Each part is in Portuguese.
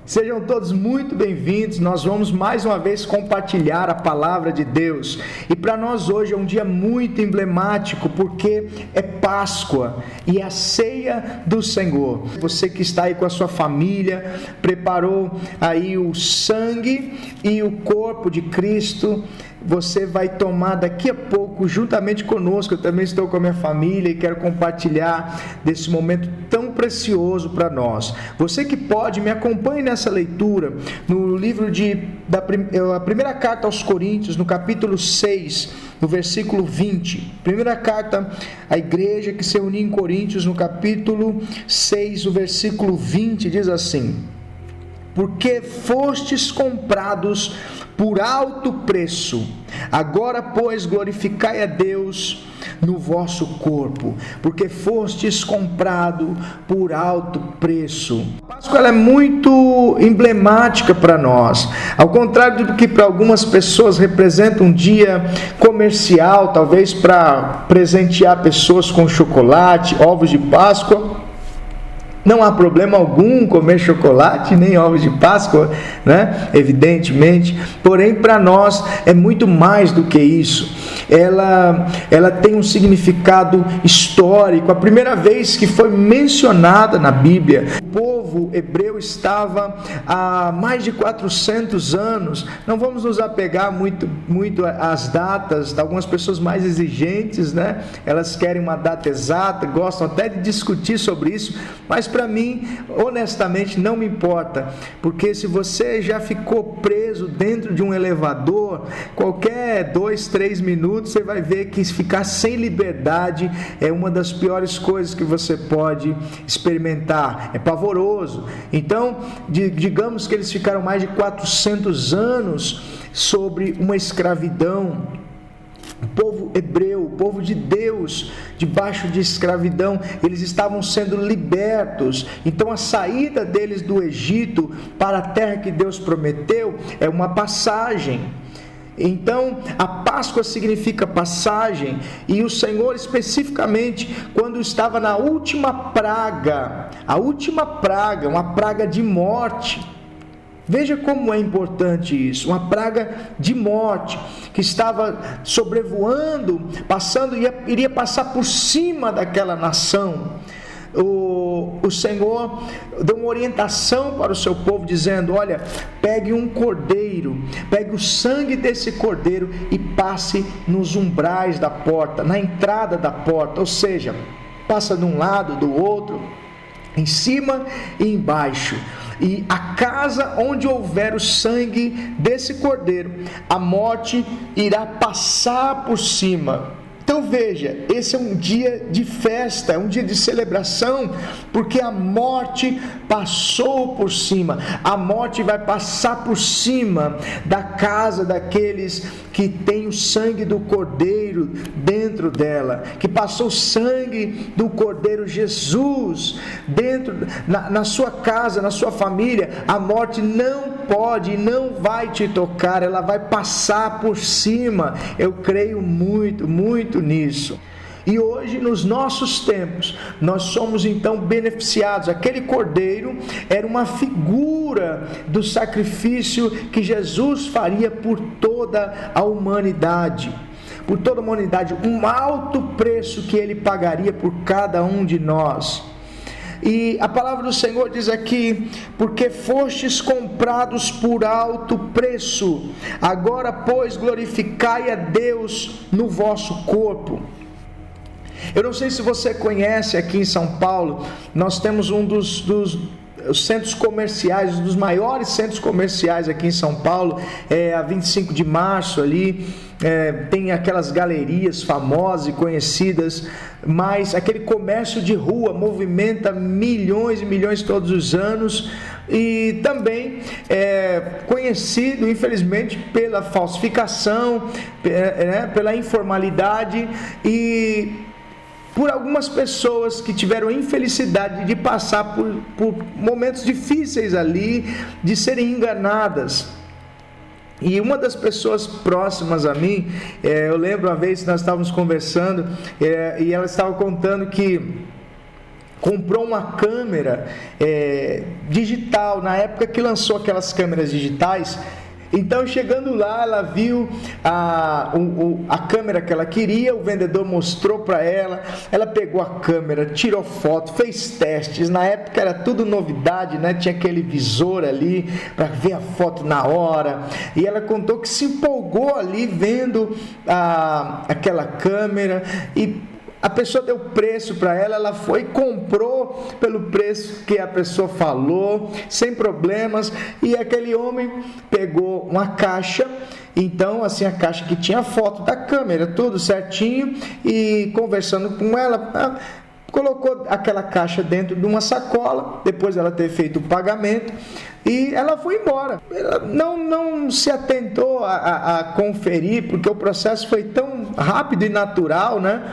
Sejam todos muito bem-vindos. Nós vamos mais uma vez compartilhar a palavra de Deus. E para nós hoje é um dia muito emblemático, porque é Páscoa e é a ceia do Senhor. Você que está aí com a sua família, preparou aí o sangue e o corpo de Cristo. Você vai tomar daqui a pouco, juntamente conosco. Eu também estou com a minha família e quero compartilhar desse momento tão precioso para nós. Você que pode, me acompanhe nessa leitura, no livro a primeira carta aos Coríntios, no capítulo 6, no versículo 20. Primeira carta à igreja que se reuniu em Coríntios, no capítulo 6, o versículo 20, diz assim: porque fostes comprados por alto preço, agora, pois, glorificai a Deus no vosso corpo, porque fostes comprado por alto preço. A Páscoa ela é muito emblemática para nós, ao contrário do que para algumas pessoas representa um dia comercial, talvez para presentear pessoas com chocolate, ovos de Páscoa. Não há problema algum comer chocolate, nem ovos de Páscoa, né? Evidentemente. Porém, para nós é muito mais do que isso. Ela tem um significado histórico. A primeira vez que foi mencionada na Bíblia, o povo hebreu estava há mais de 400 anos. Não vamos nos apegar muito às datas. Algumas pessoas mais exigentes, né? Elas querem uma data exata, gostam até de discutir sobre isso, mas para mim, honestamente, não me importa, porque se você já ficou preso dentro de um elevador, qualquer 2-3 minutos, você vai ver que ficar sem liberdade é uma das piores coisas que você pode experimentar, é pavoroso. Então, digamos que eles ficaram mais de 400 anos sobre uma escravidão. O povo hebreu, o povo de Deus, debaixo de escravidão, eles estavam sendo libertos. Então a saída deles do Egito para a terra que Deus prometeu é uma passagem. Então a Páscoa significa passagem, e o Senhor especificamente quando estava na última praga, uma praga de morte. Veja como é importante isso, uma praga de morte que estava sobrevoando, iria passar por cima daquela nação. O Senhor deu uma orientação para o seu povo dizendo: olha, pegue um cordeiro, pegue o sangue desse cordeiro e passe nos umbrais da porta, na entrada da porta, ou seja, passa de um lado, do outro, em cima e embaixo. E a casa onde houver o sangue desse cordeiro, a morte irá passar por cima. Então veja, esse é um dia de festa, é um dia de celebração, porque a morte passou por cima. A morte vai passar por cima da casa daqueles que têm o sangue do Cordeiro dentro dela, que passou o sangue do Cordeiro Jesus dentro, na sua casa, na sua família. A morte não pode e não vai te tocar, ela vai passar por cima. Eu creio muito nisso. E hoje, nos nossos tempos, nós somos então beneficiados. Aquele cordeiro era uma figura do sacrifício que Jesus faria por toda a humanidade. Por toda a humanidade, um alto preço que ele pagaria por cada um de nós. E a palavra do Senhor diz aqui: porque fostes comprados por alto preço, agora, pois, glorificai a Deus no vosso corpo. Eu não sei se você conhece, aqui em São Paulo, nós temos um dos centros comerciais, um dos maiores centros comerciais aqui em São Paulo, a 25 de março ali, tem aquelas galerias famosas e conhecidas, mas aquele comércio de rua movimenta milhões e milhões todos os anos, e também conhecido, infelizmente, pela falsificação, pela informalidade e por algumas pessoas que tiveram a infelicidade de passar por momentos difíceis ali, de serem enganadas. E uma das pessoas próximas a mim, eu lembro uma vez que nós estávamos conversando, e ela estava contando que comprou uma câmera digital, na época que lançou aquelas câmeras digitais. Então, chegando lá, ela viu a câmera que ela queria, o vendedor mostrou para ela, ela pegou a câmera, tirou foto, fez testes. Na época era tudo novidade, né? Tinha aquele visor ali para ver a foto na hora, e ela contou que se empolgou ali vendo aquela câmera, e a pessoa deu preço para ela, ela foi e comprou pelo preço que a pessoa falou, sem problemas, e aquele homem pegou uma caixa, então assim, a caixa que tinha foto da câmera, tudo certinho, e conversando com ela, colocou aquela caixa dentro de uma sacola, depois ela ter feito o pagamento, e ela foi embora. Ela não se atentou a conferir, porque o processo foi tão rápido e natural, né?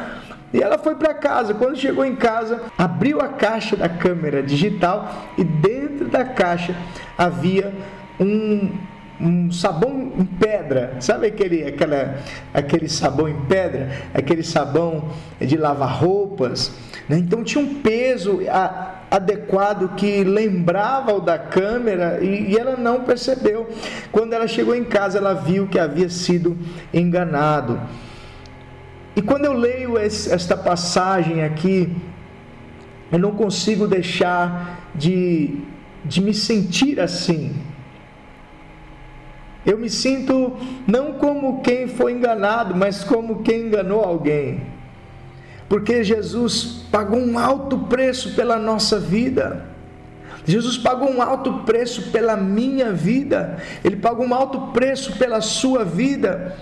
E ela foi para casa. Quando chegou em casa, abriu a caixa da câmera digital e dentro da caixa havia um sabão em pedra. Sabe aquele sabão em pedra? Aquele sabão de lavar roupas, né? Então tinha um peso adequado que lembrava o da câmera, e ela não percebeu. Quando ela chegou em casa, ela viu que havia sido enganado. E quando eu leio esta passagem aqui, eu não consigo deixar de me sentir assim. Eu me sinto não como quem foi enganado, mas como quem enganou alguém. Porque Jesus pagou um alto preço pela nossa vida. Jesus pagou um alto preço pela minha vida. Ele pagou um alto preço pela sua vida.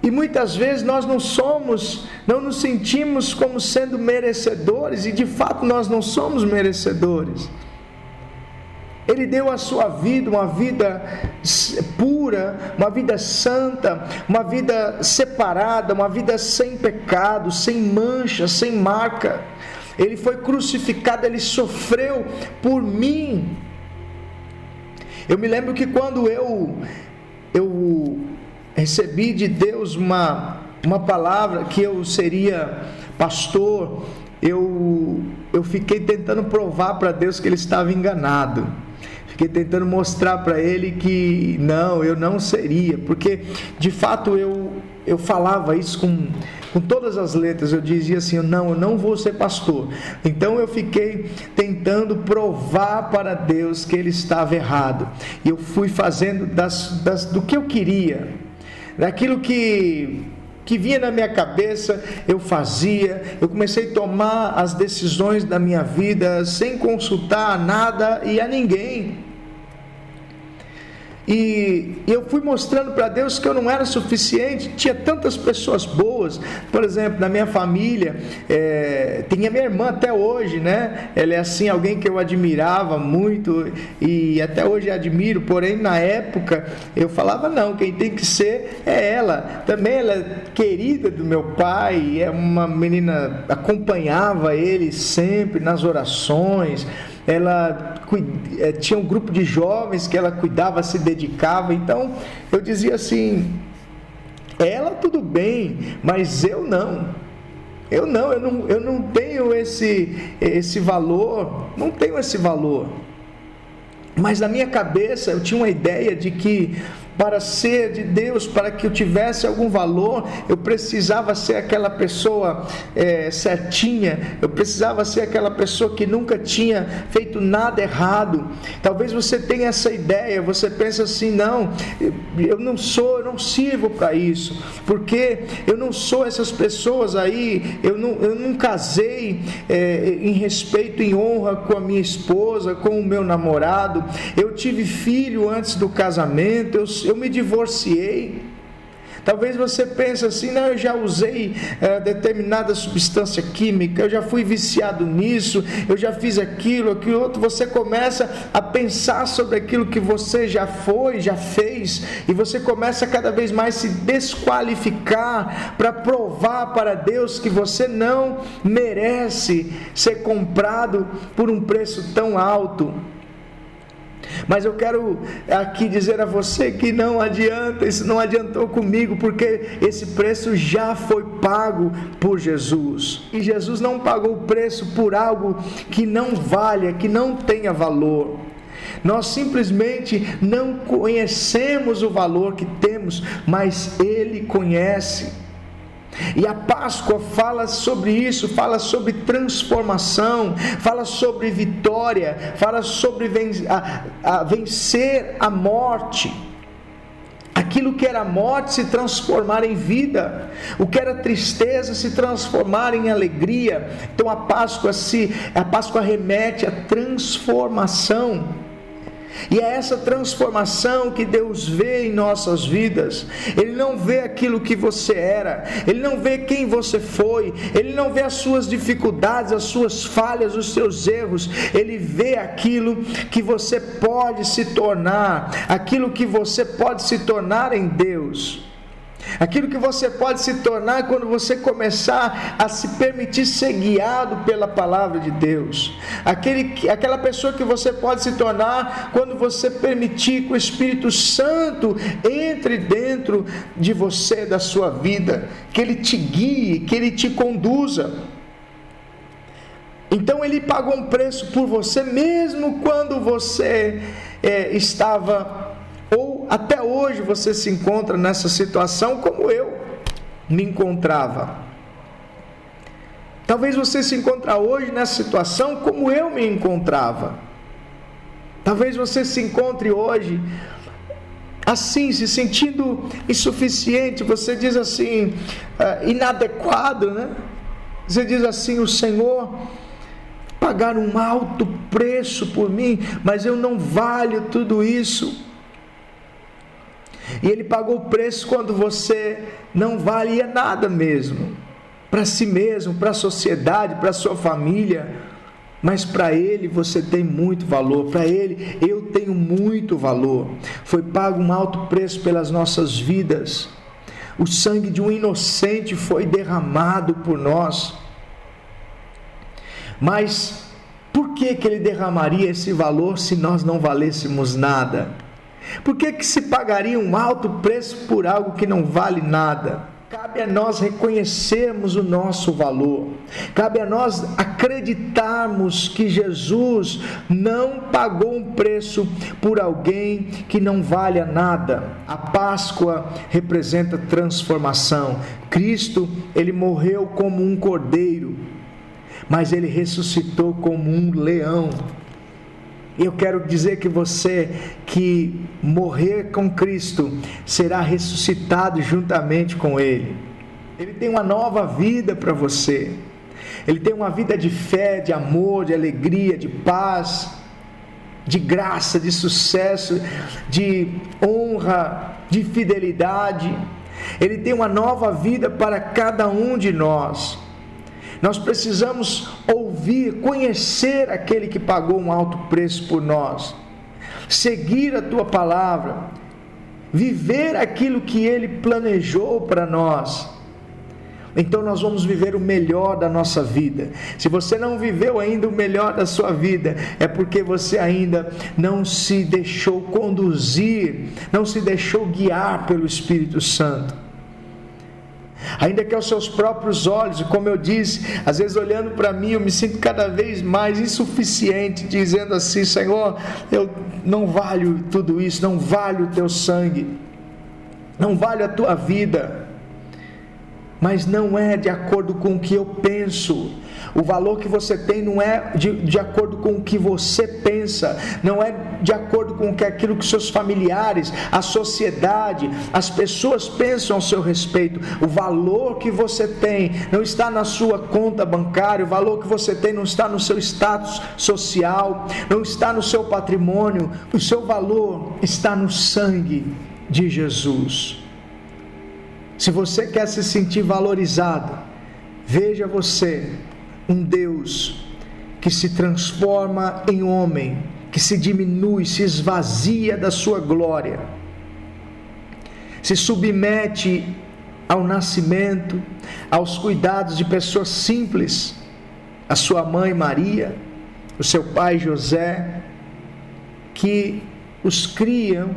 E muitas vezes nós não nos sentimos como sendo merecedores, e de fato nós não somos merecedores. Ele deu a sua vida, uma vida pura, uma vida santa, uma vida separada, uma vida sem pecado, sem mancha, sem marca. Ele foi crucificado, ele sofreu por mim. Eu me lembro que quando eu recebi de Deus uma palavra que eu seria pastor, eu fiquei tentando provar para Deus que ele estava enganado. Fiquei tentando mostrar para ele que eu não seria, porque de fato eu falava isso com todas as letras. Eu dizia assim, eu não vou ser pastor. Então eu fiquei tentando provar para Deus que ele estava errado, e eu fui fazendo do que eu queria, daquilo que vinha na minha cabeça, eu fazia. Eu comecei a tomar as decisões da minha vida sem consultar a nada e a ninguém. E eu fui mostrando para Deus que eu não era suficiente. Tinha tantas pessoas boas. Por exemplo, na minha família, tem a minha irmã até hoje, né? Ela é assim, alguém que eu admirava muito, e até hoje admiro. Porém, na época, eu falava, não, quem tem que ser é ela. Também ela é querida do meu pai, é uma menina, acompanhava ele sempre nas orações. Ela tinha um grupo de jovens que ela cuidava, se dedicava. Então eu dizia assim, ela tudo bem, mas eu não tenho esse valor, não tenho esse valor. Mas na minha cabeça eu tinha uma ideia de que para ser de Deus, para que eu tivesse algum valor, eu precisava ser aquela pessoa certinha, eu precisava ser aquela pessoa que nunca tinha feito nada errado. Talvez você tenha essa ideia, você pensa assim, não, eu não sirvo para isso, porque eu não sou essas pessoas aí, eu não casei em respeito, em honra com a minha esposa, com o meu namorado, eu tive filho antes do casamento, eu me divorciei. Talvez você pense assim, não, eu já usei determinada substância química, eu já fui viciado nisso, eu já fiz aquilo outro. Você começa a pensar sobre aquilo que você já foi, já fez, e você começa cada vez mais a se desqualificar para provar para Deus que você não merece ser comprado por um preço tão alto. Mas eu quero aqui dizer a você que não adianta, isso não adiantou comigo, porque esse preço já foi pago por Jesus. E Jesus não pagou o preço por algo que não valha, que não tenha valor. Nós simplesmente não conhecemos o valor que temos, mas Ele conhece. E a Páscoa fala sobre isso, fala sobre transformação, fala sobre vitória, fala sobre vencer a morte. Aquilo que era morte se transformar em vida, o que era tristeza se transformar em alegria. Então a Páscoa remete à transformação. E é essa transformação que Deus vê em nossas vidas. Ele não vê aquilo que você era, Ele não vê quem você foi, Ele não vê as suas dificuldades, as suas falhas, os seus erros. Ele vê aquilo que você pode se tornar, aquilo que você pode se tornar em Deus. Aquilo que você pode se tornar quando você começar a se permitir ser guiado pela palavra de Deus. Aquela pessoa que você pode se tornar quando você permitir que o Espírito Santo entre dentro de você, da sua vida, que Ele te guie, que Ele te conduza. Então Ele pagou um preço por você, mesmo quando você estava... ou até hoje você se encontra nessa situação como eu me encontrava. Talvez você se encontre hoje nessa situação como eu me encontrava. Talvez você se encontre hoje assim, se sentindo insuficiente. Você diz assim, inadequado, né? Você diz assim, o Senhor pagaram um alto preço por mim, mas eu não valho tudo isso. E Ele pagou o preço quando você não valia nada mesmo, para si mesmo, para a sociedade, para a sua família, mas para Ele você tem muito valor, para Ele eu tenho muito valor. Foi pago um alto preço pelas nossas vidas, o sangue de um inocente foi derramado por nós. Mas por que Ele derramaria esse valor se nós não valêssemos nada? Por que se pagaria um alto preço por algo que não vale nada? Cabe a nós reconhecermos o nosso valor. Cabe a nós acreditarmos que Jesus não pagou um preço por alguém que não valha nada. A Páscoa representa transformação. Cristo, Ele morreu como um cordeiro, mas Ele ressuscitou como um leão. E eu quero dizer que você que morrer com Cristo será ressuscitado juntamente com Ele. Ele tem uma nova vida para você. Ele tem uma vida de fé, de amor, de alegria, de paz, de graça, de sucesso, de honra, de fidelidade. Ele tem uma nova vida para cada um de nós. Nós precisamos ouvir, conhecer aquele que pagou um alto preço por nós, seguir a Tua palavra, viver aquilo que Ele planejou para nós. Então nós vamos viver o melhor da nossa vida. Se você não viveu ainda o melhor da sua vida, é porque você ainda não se deixou conduzir, não se deixou guiar pelo Espírito Santo. Ainda que aos seus próprios olhos, como eu disse, às vezes olhando para mim eu me sinto cada vez mais insuficiente, dizendo assim, Senhor, eu não valho tudo isso, não valho o Teu sangue, não valho a Tua vida. Mas não é de acordo com o que eu penso. O valor que você tem não é de acordo com o que você pensa, não é de acordo com aquilo que seus familiares, a sociedade, as pessoas pensam ao seu respeito. O valor que você tem não está na sua conta bancária, o valor que você tem não está no seu status social, não está no seu patrimônio, o seu valor está no sangue de Jesus. Se você quer se sentir valorizado, veja você um Deus que se transforma em homem, que se diminui, se esvazia da sua glória, se submete ao nascimento, aos cuidados de pessoas simples, a sua mãe Maria, o seu pai José, que os cria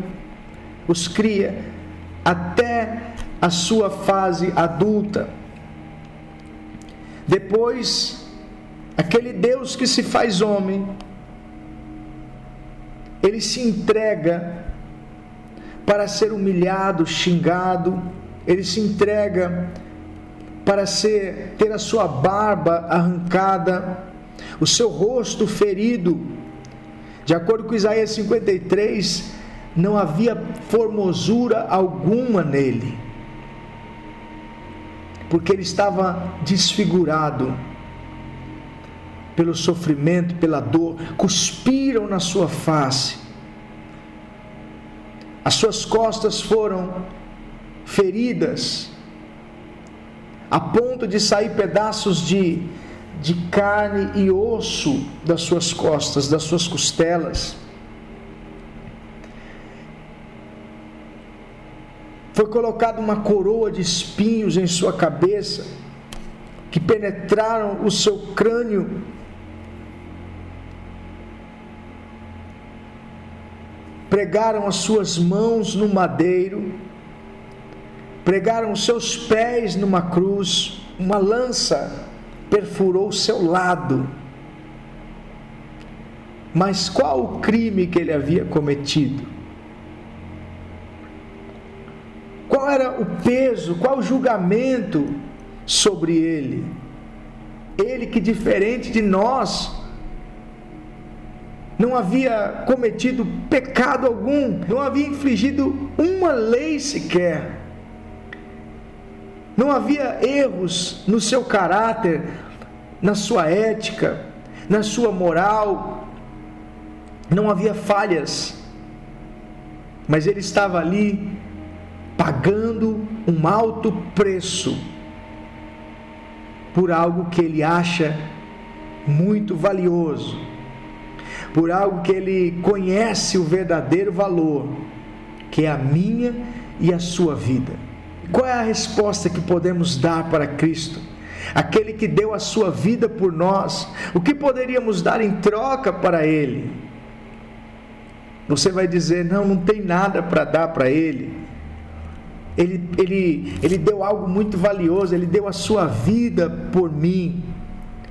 até a sua fase adulta. Depois, aquele Deus que se faz homem, ele se entrega para ser humilhado, xingado, ele se entrega para ter a sua barba arrancada, o seu rosto ferido. De acordo com Isaías 53, não havia formosura alguma nele, porque ele estava desfigurado pelo sofrimento, pela dor. Cuspiram na sua face, as suas costas foram feridas, a ponto de sair pedaços de carne e osso das suas costas, das suas costelas. Foi colocada uma coroa de espinhos em sua cabeça, que penetraram o seu crânio. Pregaram as suas mãos no madeiro, pregaram os seus pés numa cruz, uma lança perfurou o seu lado. Mas qual o crime que ele havia cometido? Qual era o peso, qual o julgamento sobre ele? Ele que, diferente de nós, não havia cometido pecado algum, não havia infligido uma lei sequer, não havia erros no seu caráter, na sua ética, na sua moral, não havia falhas, mas ele estava ali pagando um alto preço por algo que ele acha muito valioso, por algo que ele conhece o verdadeiro valor, que é a minha e a sua vida. Qual é a resposta que podemos dar para Cristo, aquele que deu a sua vida por nós? O que poderíamos dar em troca para Ele? Você vai dizer: não tem nada para dar para Ele. Ele deu algo muito valioso, Ele deu a sua vida por mim.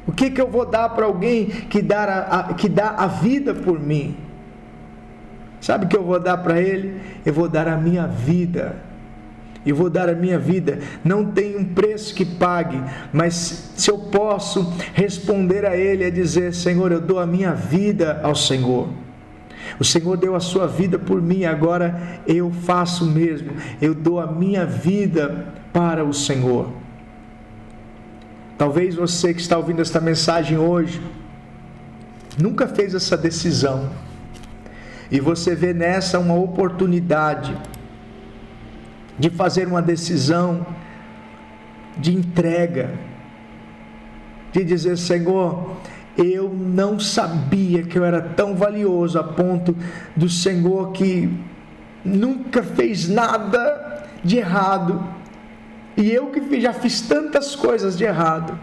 O que eu vou dar para alguém que dá a vida por mim? Sabe o que eu vou dar para Ele? Eu vou dar a minha vida. Eu vou dar a minha vida. Não tem um preço que pague, mas se eu posso responder a Ele, é dizer: Senhor, eu dou a minha vida ao Senhor. O Senhor deu a sua vida por mim, agora eu faço o mesmo. Eu dou a minha vida para o Senhor. Talvez você que está ouvindo esta mensagem hoje nunca fez essa decisão, e você vê nessa uma oportunidade de fazer uma decisão de entrega, de dizer: Senhor, eu não sabia que eu era tão valioso a ponto do Senhor, que nunca fez nada de errado, e eu que já fiz tantas coisas de errado,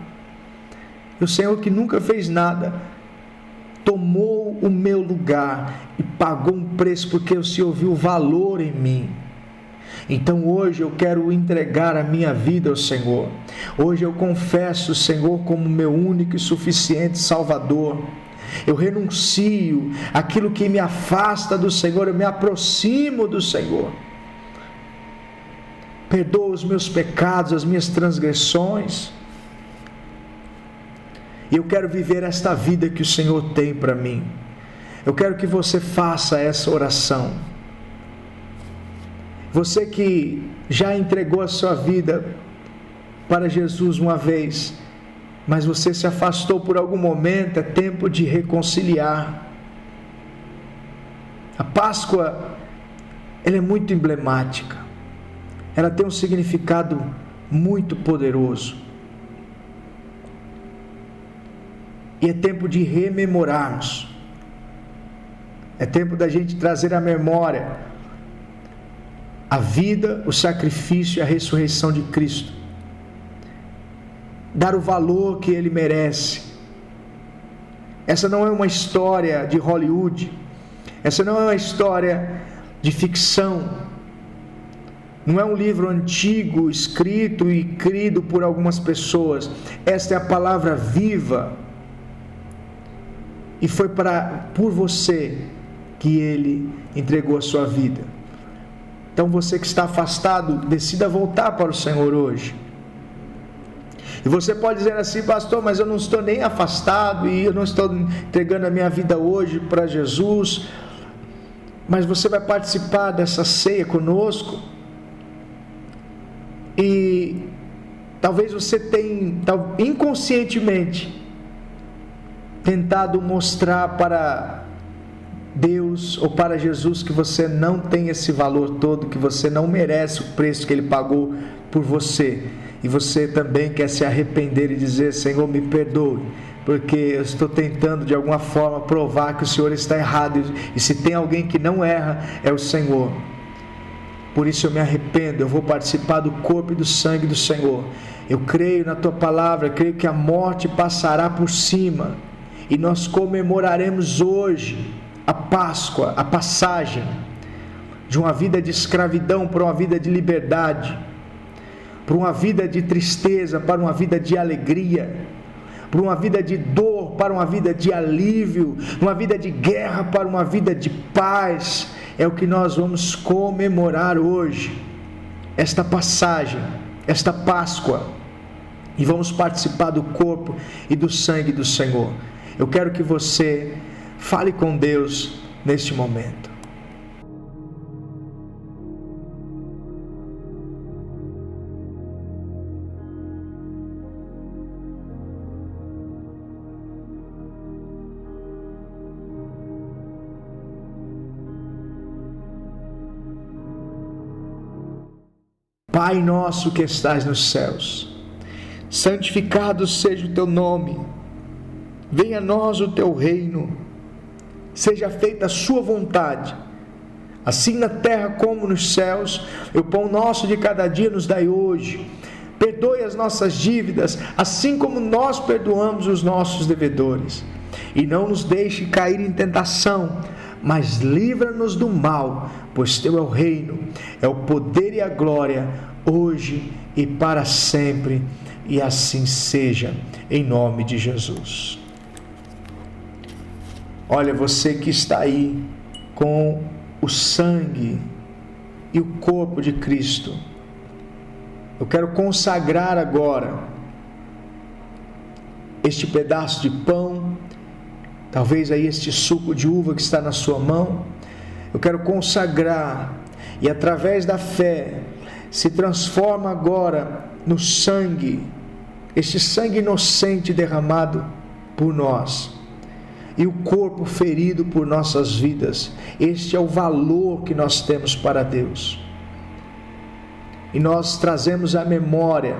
o Senhor que nunca fez nada, tomou o meu lugar e pagou um preço, porque o Senhor viu o valor em mim. Então hoje eu quero entregar a minha vida ao Senhor. Hoje eu confesso o Senhor como meu único e suficiente Salvador. Eu renuncio aquilo que me afasta do Senhor, eu me aproximo do Senhor. Perdoa os meus pecados, as minhas transgressões. E eu quero viver esta vida que o Senhor tem para mim. Eu quero que você faça essa oração. Você que já entregou a sua vida para Jesus uma vez, mas você se afastou por algum momento, é tempo de reconciliar. A Páscoa, ela é muito emblemática. Ela tem um significado muito poderoso. E é tempo de rememorarmos. É tempo da gente trazer à memória a vida, o sacrifício e a ressurreição de Cristo. Dar o valor que Ele merece. Essa não é uma história de Hollywood. Essa não é uma história de ficção, não é um livro antigo escrito e crido por algumas pessoas. Esta é a palavra viva, e foi por você que Ele entregou a sua vida. Então você que está afastado, decida voltar para o Senhor hoje. E você pode dizer assim: pastor, mas eu não estou nem afastado e eu não estou entregando a minha vida hoje para Jesus. Mas você vai participar dessa ceia conosco, e talvez você tenha inconscientemente tentado mostrar para Deus ou para Jesus que você não tem esse valor todo, que você não merece o preço que Ele pagou por você, e você também quer se arrepender e dizer: Senhor, me perdoe, porque eu estou tentando de alguma forma provar que o Senhor está errado, e se tem alguém que não erra, é o Senhor. Por isso eu me arrependo, eu vou participar do corpo e do sangue do Senhor. Eu creio na Tua palavra, creio que a morte passará por cima, e nós comemoraremos hoje a Páscoa, a passagem de uma vida de escravidão para uma vida de liberdade, para uma vida de tristeza para uma vida de alegria, para uma vida de dor para uma vida de alívio, uma vida de guerra para uma vida de paz. É o que nós vamos comemorar hoje, esta passagem, esta Páscoa, e vamos participar do corpo e do sangue do Senhor. Eu quero que você fale com Deus neste momento. Pai nosso que estás nos céus, santificado seja o teu nome, venha a nós o teu reino, seja feita a sua vontade, assim na terra como nos céus. O pão nosso de cada dia nos dai hoje, perdoe as nossas dívidas, assim como nós perdoamos os nossos devedores, e não nos deixe cair em tentação, mas livra-nos do mal, pois teu é o reino, é o poder e a glória, hoje e para sempre, e assim seja, em nome de Jesus. Olha, você que está aí com o sangue e o corpo de Cristo, eu quero consagrar agora este pedaço de pão, talvez aí este suco de uva que está na sua mão. Eu quero consagrar, e através da fé se transforma agora no sangue, este sangue inocente derramado por nós, e o corpo ferido por nossas vidas. Este é o valor que nós temos para Deus, e nós trazemos à memória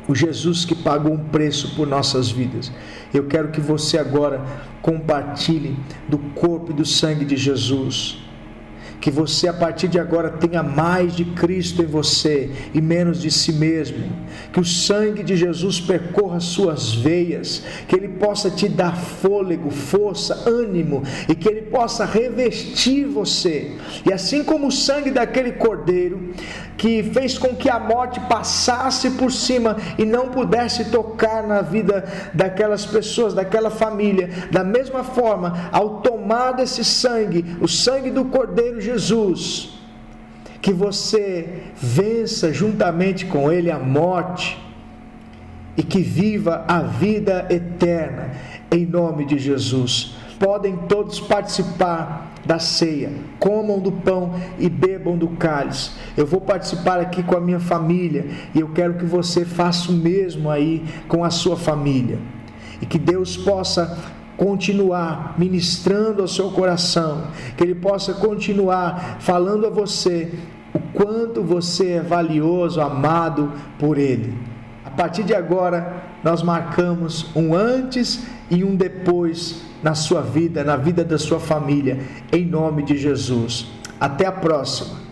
o Jesus que pagou um preço por nossas vidas. Eu quero que você agora compartilhe do corpo e do sangue de Jesus, que você a partir de agora tenha mais de Cristo em você e menos de si mesmo, que o sangue de Jesus percorra suas veias, que Ele possa te dar fôlego, força, ânimo, e que Ele possa revestir você, e assim como o sangue daquele cordeiro que fez com que a morte passasse por cima e não pudesse tocar na vida daquelas pessoas, daquela família, da mesma forma, ao tomar desse sangue, o sangue do Cordeiro Jesus, que você vença juntamente com Ele a morte, e que viva a vida eterna, em nome de Jesus. Podem todos participar da ceia, comam do pão e bebam do cálice. Eu vou participar aqui com a minha família, e eu quero que você faça o mesmo aí com a sua família, e que Deus possa continuar ministrando ao seu coração, que Ele possa continuar falando a você o quanto você é valioso, amado por Ele. A partir de agora, nós marcamos um antes e um depois na sua vida, na vida da sua família, em nome de Jesus. Até a próxima.